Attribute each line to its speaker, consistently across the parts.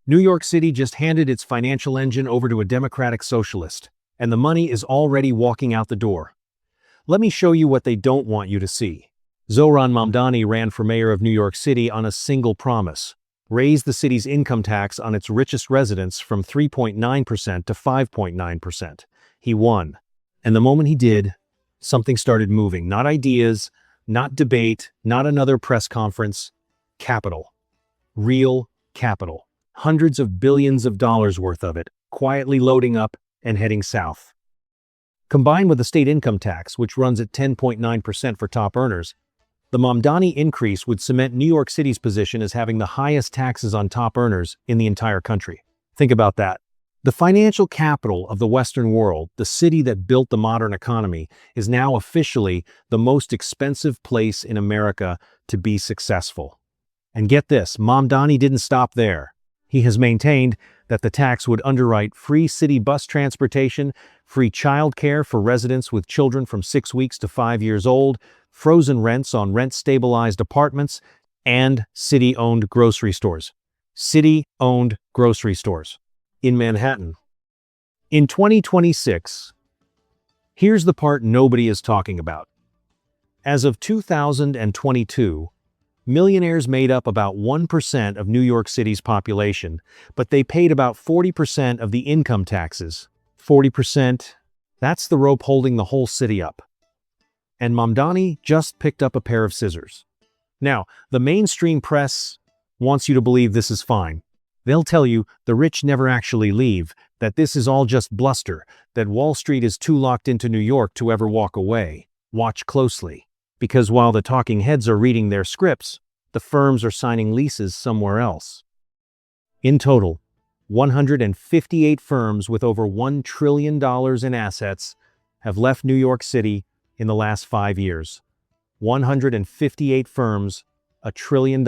Speaker 1: New York City just handed its financial engine over to a democratic socialist, and the money is already walking out the door. Let me show you what they don't want you to see. Zohran Mamdani ran for mayor of New York City on a single promise: raise the city's income tax on its richest residents from 3.9% to 5.9%. He won. And the moment he did, something started moving. Not ideas, not debate, not another press conference. Capital. Real capital. Hundreds of billions of dollars worth of it, quietly loading up and heading south. Combined with the state income tax, which runs at 10.9% for top earners, the Mamdani increase would cement New York City's position as having the highest taxes on top earners in the entire country. Think about that. The financial capital of the Western world, the city that built the modern economy, is now officially the most expensive place in America to be successful. And get this, Mamdani didn't stop there. He has maintained that the tax would underwrite free city bus transportation, free childcare for residents with children from 6 weeks to 5 years old, frozen rents on rent-stabilized apartments, and city-owned grocery stores. City-owned grocery stores in Manhattan. In 2026, here's the part nobody is talking about. As of 2022, millionaires made up about 1% of New York City's population, but they paid about 40% of the income taxes. 40%, that's the rope holding the whole city up. And Mamdani just picked up a pair of scissors. Now, the mainstream press wants you to believe this is fine. They'll tell you the rich never actually leave, that this is all just bluster, that Wall Street is too locked into New York to ever walk away. Watch closely. Because while the talking heads are reading their scripts, the firms are signing leases somewhere else. In total, 158 firms with over $1 trillion in assets have left New York City in the last 5 years. 158 firms, $1 trillion,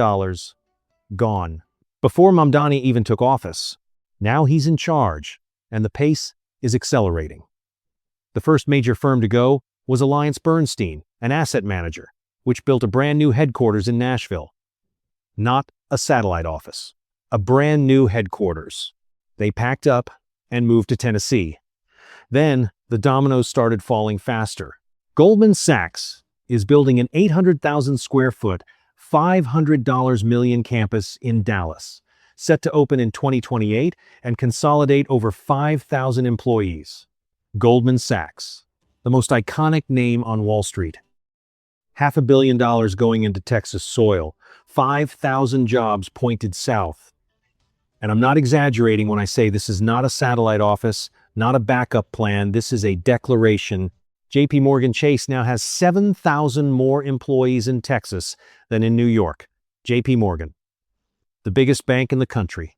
Speaker 1: gone. Before Mamdani even took office, now he's in charge, and the pace is accelerating. The first major firm to go was AllianceBernstein, an asset manager, which built a brand new headquarters in Nashville. Not a satellite office, a brand new headquarters. They packed up and moved to Tennessee. Then the dominoes started falling faster. Goldman Sachs is building an 800,000 square foot, $500 million campus in Dallas, set to open in 2028 and consolidate over 5,000 employees. Goldman Sachs, the most iconic name on Wall Street. $500 million going into Texas soil, 5,000 jobs pointed south. And I'm not exaggerating when I say this is not a satellite office, not a backup plan, this is a declaration. JP Morgan Chase now has 7,000 more employees in Texas than in New York. JP Morgan, the biggest bank in the country.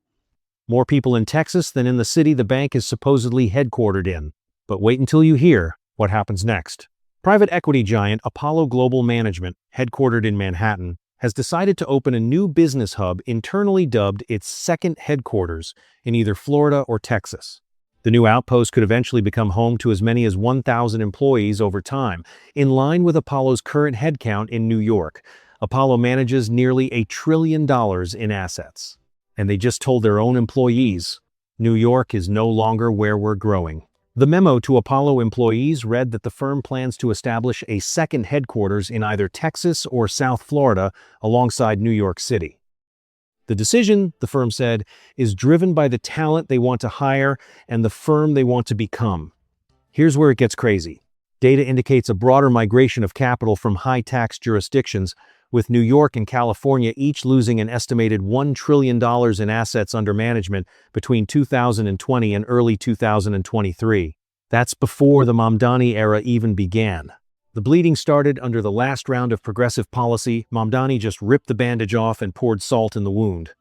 Speaker 1: More people in Texas than in the city the bank is supposedly headquartered in. But wait until you hear what happens next. Private equity giant Apollo Global Management, headquartered in Manhattan, has decided to open a new business hub internally dubbed its second headquarters in either Florida or Texas. The new outpost could eventually become home to as many as 1,000 employees over time, in line with Apollo's current headcount in New York. Apollo manages nearly $1 trillion in assets. And they just told their own employees, New York is no longer where we're growing. The memo to Apollo employees read that the firm plans to establish a second headquarters in either Texas or South Florida alongside New York City. The decision, the firm said, is driven by the talent they want to hire and the firm they want to become. Here's where it gets crazy. Data indicates a broader migration of capital from high-tax jurisdictions, with New York and California each losing an estimated $1 trillion in assets under management between 2020 and early 2023. That's before the Mamdani era even began. The bleeding started under the last round of progressive policy. Mamdani just ripped the bandage off and poured salt in the wound.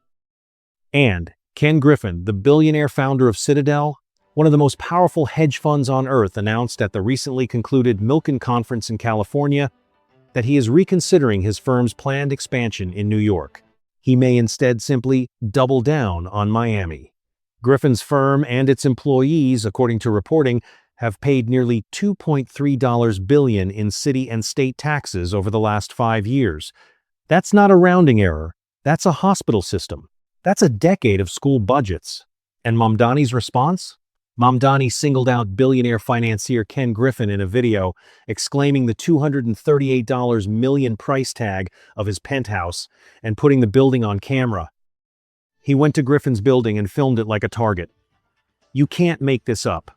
Speaker 1: And Ken Griffin, the billionaire founder of Citadel, one of the most powerful hedge funds on earth, announced at the recently concluded Milken Conference in California that he is reconsidering his firm's planned expansion in New York. He may instead simply double down on Miami. Griffin's firm and its employees, according to reporting, have paid nearly $2.3 billion in city and state taxes over the last 5 years. That's not a rounding error. That's a hospital system. That's a decade of school budgets. And Mamdani's response? Mamdani singled out billionaire financier Ken Griffin in a video, exclaiming the $238 million price tag of his penthouse and putting the building on camera. He went to Griffin's building and filmed it like a target. You can't make this up.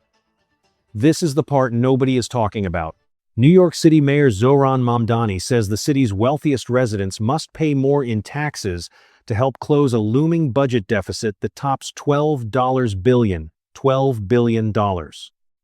Speaker 1: This is the part nobody is talking about. New York City Mayor Zohran Mamdani says the city's wealthiest residents must pay more in taxes to help close a looming budget deficit that tops $12 billion. $12 billion.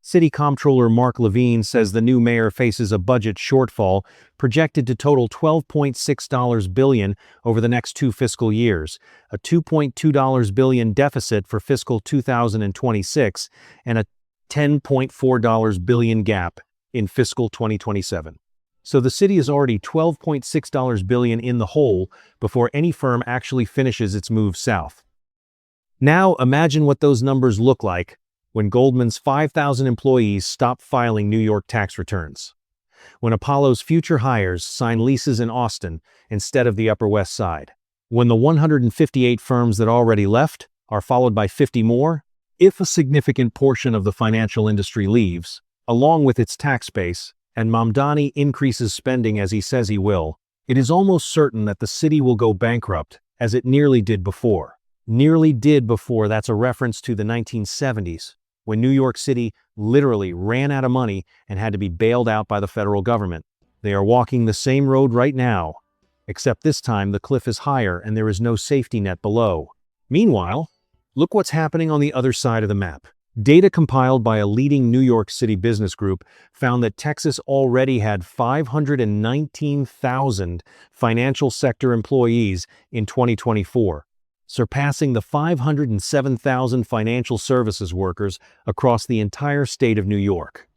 Speaker 1: City Comptroller Mark Levine says the new mayor faces a budget shortfall projected to total $12.6 billion over the next 2 fiscal years, a $2.2 billion deficit for fiscal 2026, and a $10.4 billion gap in fiscal 2027. So the city is already $12.6 billion in the hole before any firm actually finishes its move south. Now imagine what those numbers look like when Goldman's 5,000 employees stop filing New York tax returns. When Apollo's future hires sign leases in Austin instead of the Upper West Side. When the 158 firms that already left are followed by 50 more. If a significant portion of the financial industry leaves, along with its tax base, and Mamdani increases spending as he says he will, it is almost certain that the city will go bankrupt, as it nearly did before. Nearly did before, that's a reference to the 1970s, when New York City literally ran out of money and had to be bailed out by the federal government. They are walking the same road right now, except this time the cliff is higher and there is no safety net below. Meanwhile, look what's happening on the other side of the map. Data compiled by a leading New York City business group found that Texas already had 519,000 financial sector employees in 2024. Surpassing the 507,000 financial services workers across the entire state of New York.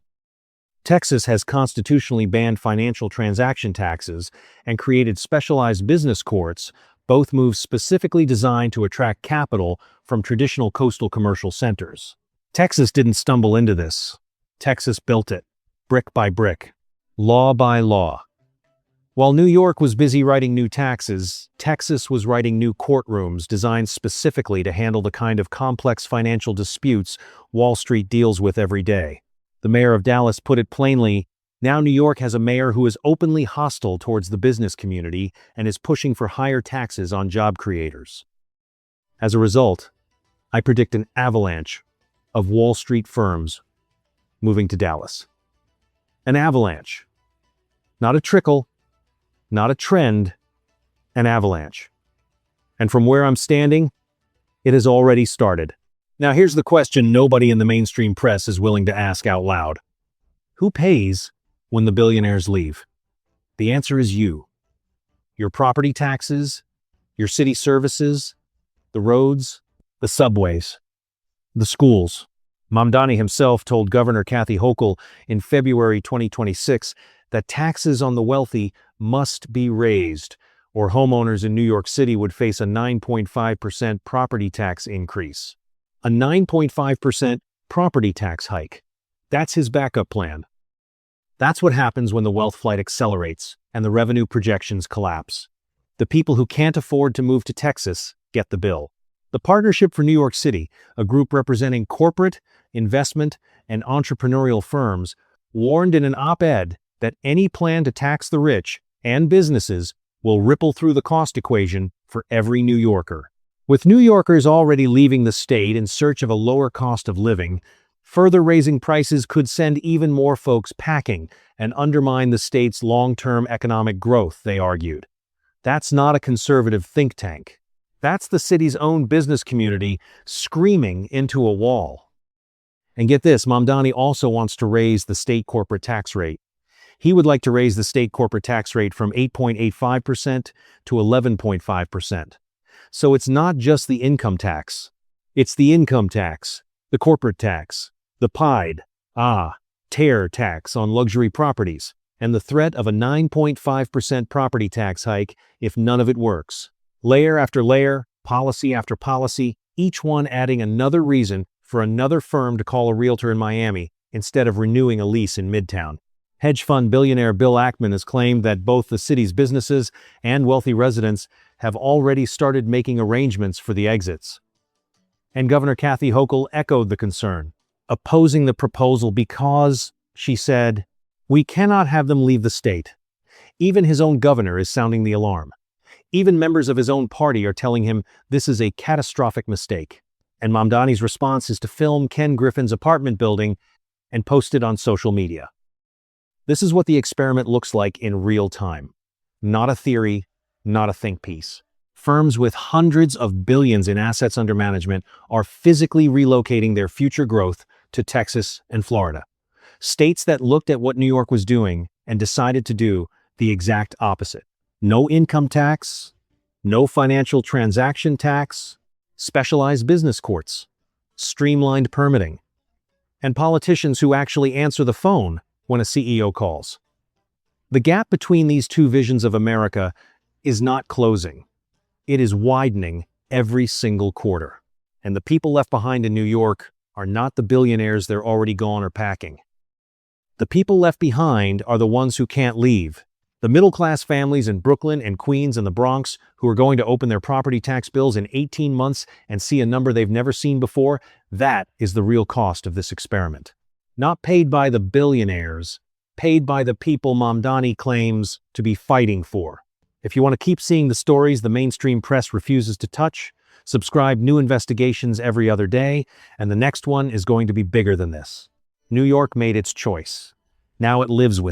Speaker 1: Texas has constitutionally banned financial transaction taxes and created specialized business courts, both moves specifically designed to attract capital from traditional coastal commercial centers. Texas didn't stumble into this. Texas built it, brick by brick, law by law. While New York was busy writing new taxes, Texas was writing new courtrooms designed specifically to handle the kind of complex financial disputes Wall Street deals with every day. The mayor of Dallas put it plainly, now New York has a mayor who is openly hostile towards the business community and is pushing for higher taxes on job creators. As a result, I predict an avalanche of Wall Street firms moving to Dallas. An avalanche. Not a trickle. Not a trend, an avalanche. And from where I'm standing, it has already started. Now here's the question nobody in the mainstream press is willing to ask out loud. Who pays when the billionaires leave? The answer is you. Your property taxes, your city services, the roads, the subways, the schools. Mamdani himself told Governor Kathy Hochul in February 2026 that taxes on the wealthy must be raised, or homeowners in New York City would face a 9.5% property tax increase. A 9.5% property tax hike. That's his backup plan. That's what happens when the wealth flight accelerates and the revenue projections collapse. The people who can't afford to move to Texas get the bill. The Partnership for New York City, a group representing corporate, investment, and entrepreneurial firms, warned in an op-ed that any plan to tax the rich and businesses will ripple through the cost equation for every New Yorker. With New Yorkers already leaving the state in search of a lower cost of living, further raising prices could send even more folks packing and undermine the state's long-term economic growth, they argued. That's not a conservative think tank. That's the city's own business community screaming into a wall. And get this, Mamdani also wants to raise the state corporate tax rate. He would like to raise the state corporate tax rate from 8.85% to 11.5%. So it's not just the income tax. It's the income tax, the corporate tax, the PIDE, TARE tax on luxury properties, and the threat of a 9.5% property tax hike if none of it works. Layer after layer, policy after policy, each one adding another reason for another firm to call a realtor in Miami instead of renewing a lease in Midtown. Hedge fund billionaire Bill Ackman has claimed that both the city's businesses and wealthy residents have already started making arrangements for the exits. And Governor Kathy Hochul echoed the concern, opposing the proposal because, she said, "We cannot have them leave the state." Even his own governor is sounding the alarm. Even members of his own party are telling him this is a catastrophic mistake. And Mamdani's response is to film Ken Griffin's apartment building and post it on social media. This is what the experiment looks like in real time. Not a theory, not a think piece. Firms with hundreds of billions in assets under management are physically relocating their future growth to Texas and Florida. States that looked at what New York was doing and decided to do the exact opposite. No income tax, no financial transaction tax, specialized business courts, streamlined permitting, and politicians who actually answer the phone when a CEO calls. The gap between these two visions of America is not closing. It is widening every single quarter. And the people left behind in New York are not the billionaires they're already gone or packing. The people left behind are the ones who can't leave. The middle-class families in Brooklyn and Queens and the Bronx who are going to open their property tax bills in 18 months and see a number they've never seen before, that is the real cost of this experiment. Not paid by the billionaires, paid by the people Mamdani claims to be fighting for. If you want to keep seeing the stories the mainstream press refuses to touch, subscribe. New investigations every other day, and the next one is going to be bigger than this. New York made its choice. Now it lives with it.